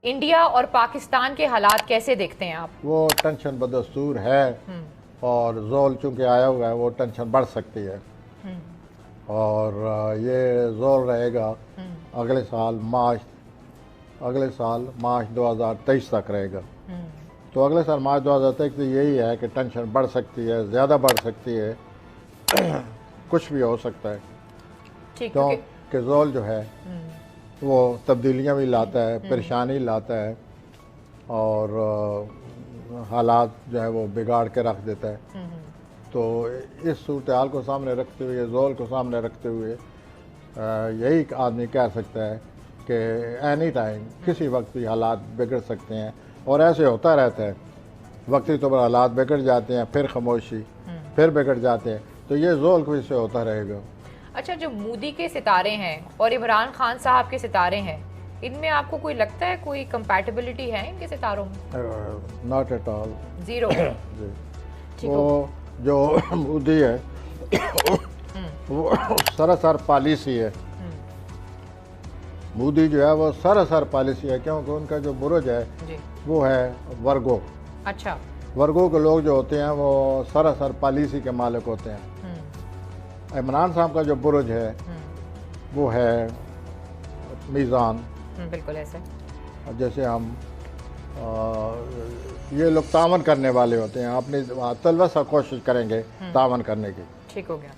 India और पाकिस्तान के हालात कैसे देखते हैं आप? वो टेंशन बदस्तूर है और जोल चूँकि आया हुआ है, वो टेंशन बढ़ सकती है। और ये जोर रहेगा अगले साल मार्च 2023 तक रहेगा। तो अगले साल मार्च 2023 तो यही है कि टेंशन बढ़ सकती है, ज़्यादा बढ़ सकती है। कुछ भी हो सकता है, क्योंकि जोल जो है वो तब्दीलियाँ भी लाता है, परेशानी लाता है और हालात जो है वो बिगाड़ के रख देता है। तो इस सूरत हाल को सामने रखते हुए, जोल को सामने रखते हुए यही आदमी कह सकता है कि एनी टाइम किसी वक्त भी हालात बिगड़ सकते हैं और ऐसे होता रहता है। वक्ती तौर पर हालात बिगड़ जाते हैं, फिर खामोशी, फिर बिगड़ जाते हैं। तो ये जोल को इससे होता रहेगा। अच्छा, जो मोदी के सितारे हैं और इमरान खान साहब के सितारे हैं, इनमें आपको कोई लगता है कोई कंपैटिबिलिटी है इनके सितारों में? Not at all, zero. वो जो मोदी है वो सरासर पॉलिसी है। मोदी जो है वो सरासर पॉलिसी है, क्योंकि उनका जो बुरुज है वो है वर्गो। अच्छा, वर्गो के लोग जो होते हैं वो सरासर पॉलिसी के मालिक होते हैं। इमरान साहब का जो बुरुज है वो है मीज़ान। बिल्कुल ऐसे जैसे हम ये लोग तावन करने वाले होते हैं, अपनी तलवसा कोशिश करेंगे तावन करने की। ठीक हो गया।